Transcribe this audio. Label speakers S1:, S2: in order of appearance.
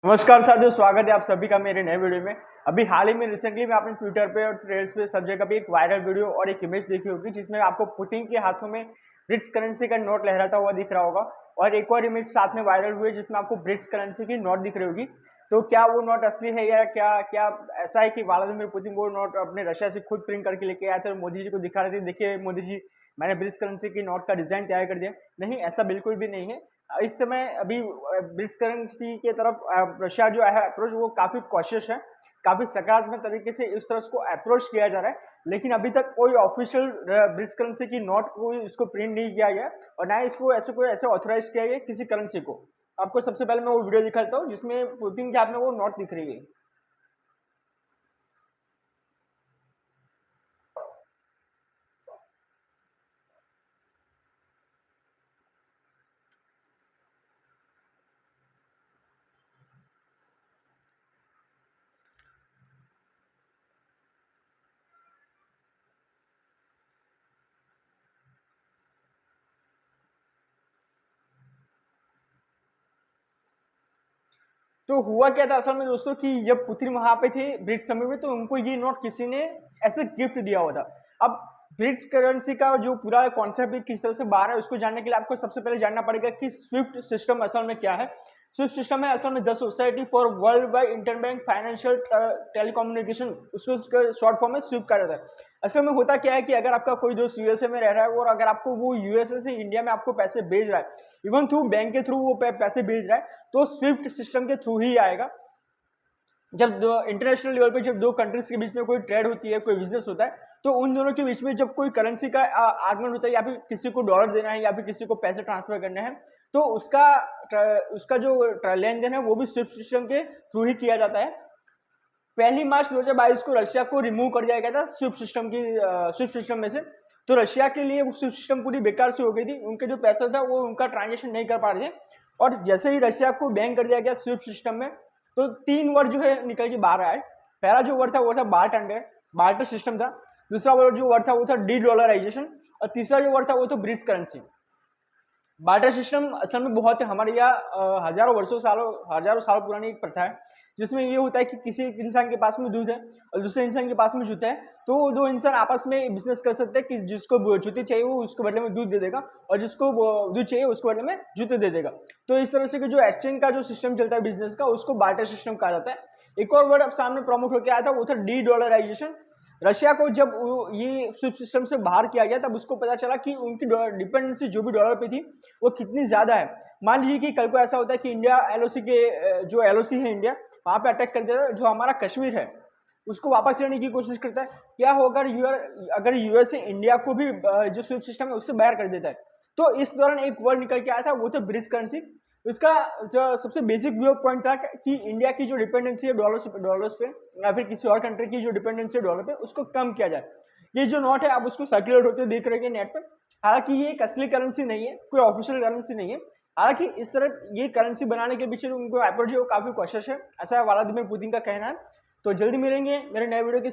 S1: नमस्कार साथियों, स्वागत है आप सभी का मेरे नए वीडियो में। अभी हाल ही में रिसेंटली में आपने ट्विटर पे और थ्रेड्स पे सब जगह पे एक वायरल वीडियो और एक इमेज देखी होगी जिसमें आपको पुतिन के हाथों में ब्रिक्स करेंसी का नोट लहराता हुआ दिख रहा होगा और एक और इमेज साथ में वायरल हुई है जिसमें आपको ब्रिक्स करेंसी की नोट दिख रही होगी। तो क्या वो नोट असली है या क्या क्या ऐसा है कि व्लादिमीर पुतिन वो नोट अपने रशिया से खुद प्रिंट करके लेके आए थे और मोदी जी को दिखा रहे थे, देखिए मोदी जी मैंने ब्रिक्स करेंसी की नोट का डिजाइन तैयार कर दिया। नहीं, ऐसा बिल्कुल भी नहीं है। इस समय अभी ब्रिक्स करेंसी के तरफ रशिया जो है अप्रोच वो काफी कॉशियस है, काफी सकारात्मक तरीके से इस तरह को अप्रोच किया जा रहा है। लेकिन अभी तक कोई ऑफिशियल ब्रिक्स करेंसी की नोट को इसको प्रिंट नहीं किया गया और ना इसको ऐसे ऑथराइज किया गया किसी करेंसी को। आपको सबसे पहले मैं वो वीडियो दिखाता हूँ जिसमें पुतिन के हाथ में वो नोट दिख रही है। तो हुआ क्या था असल में दोस्तों कि जब पुतिन वहां पे थे ब्रिक्स समिट में तो उनको ये नोट किसी ने ऐसे गिफ्ट दिया हुआ था। अब ब्रिक्स करेंसी का जो पूरा कॉन्सेप्ट किस तरह से बाहर है उसको जानने के लिए आपको सबसे पहले जानना पड़ेगा कि स्विफ्ट सिस्टम असल में क्या है। स्विफ्ट सिस्टम है असल में the society for world wide interbank financial telecommunication, उसको शॉर्ट फॉर्म में स्विफ्ट कहा जाता है। असल में होता क्या है कि अगर आपका कोई दोस्त यूएसए में रह रहा है और अगर आपको वो यूएसए से इंडिया में आपको पैसे भेज रहा है, इवन थ्रू बैंक के थ्रू वो पैसे भेज रहा है, तो स्विफ्ट सिस्टम के थ्रू ही आएगा। जब दो इंटरनेशनल लेवल पे जब दो कंट्रीज के बीच में कोई ट्रेड होती है, कोई बिजनेस होता है, तो उन दोनों के बीच में जब कोई करेंसी का आगमन होता है या फिर किसी को डॉलर देना है या फिर किसी को पैसे ट्रांसफर करने हैं, तो उसका जो लेन देन है वो भी स्विफ्ट सिस्टम के थ्रू ही किया जाता है। 1 मार्च 2022 को रशिया को रिमूव कर दिया गया था स्विफ्ट सिस्टम में से। तो रशिया के लिए वो स्विफ्ट सिस्टम पूरी बेकार से हो गई थी, उनके जो पैसा था वो उनका ट्रांजेक्शन नहीं कर पा रहे थे। और जैसे ही रशिया को बैन कर दिया गया स्विफ्ट सिस्टम में, तो 3 वर्ड जो है निकल के बाहर आए। पहला जो वर्ड था वो था बार्टर सिस्टम था। दूसरा वर्ड जो वर्ड था वो था डी डॉलराइजेशन और तीसरा जो वर्ड था वो था ब्रिक्स करेंसी। बार्टर सिस्टम असल में बहुत हमारे यहाँ हजारों साल पुरानी एक प्रथा है जिसमें ये होता है कि किसी एक इंसान के पास में दूध है और दूसरे इंसान के पास में जूता है, तो दो इंसान आपस में बिजनेस कर सकते हैं कि जिसको जूते चाहिए वो उसको बदले में दूध दे देगा और जिसको दूध चाहिए उसको बदले में जूते दे देगा। तो इस तरह से जो एक्सचेंज का जो सिस्टम चलता है बिजनेस का उसको बार्टर सिस्टम कहा जाता है। एक और वर्ड अब सामने प्रमोट होकर आया था वो था डी डॉलराइजेशन। रशिया को जब ये स्विफ्ट सिस्टम से बाहर किया गया तब उसको पता चला कि उनकी डिपेंडेंसी जो भी डॉलर पे थी वो कितनी ज्यादा है। मान लीजिए कि कल को ऐसा होता है कि इंडिया एलओसी के जो एलओसी है इंडिया वहां पे अटैक कर देता है, जो हमारा कश्मीर है उसको वापस लेने की कोशिश करता है। क्या होगा अगर यूएसए इंडिया को भी जो स्विफ्ट सिस्टम है उससे बाहर कर देता है। तो इस दौरान एक वर्ड निकल के आया था वो था ब्रिक्स करेंसी। इसका जो सबसे बेसिक व्यू पॉइंट था कि इंडिया की जो डिपेंडेंसी है डॉलर्स पे या फिर किसी और कंट्री की जो डिपेंडेंसी है डॉलर पे उसको कम किया जाए। ये जो नोट है आप उसको सर्कुलेट होते देख रहे हैं नेट पे। हालांकि ये एक असली करेंसी नहीं है, कोई ऑफिशियल करेंसी नहीं है। हालांकि इस तरह ये करेंसी बनाने के पीछे उनको अप्रोच है वो काफी कोशिश है, ऐसा व्लादिमीर पुतिन का कहना है। तो जल्दी मिलेंगे मेरे नए वीडियो के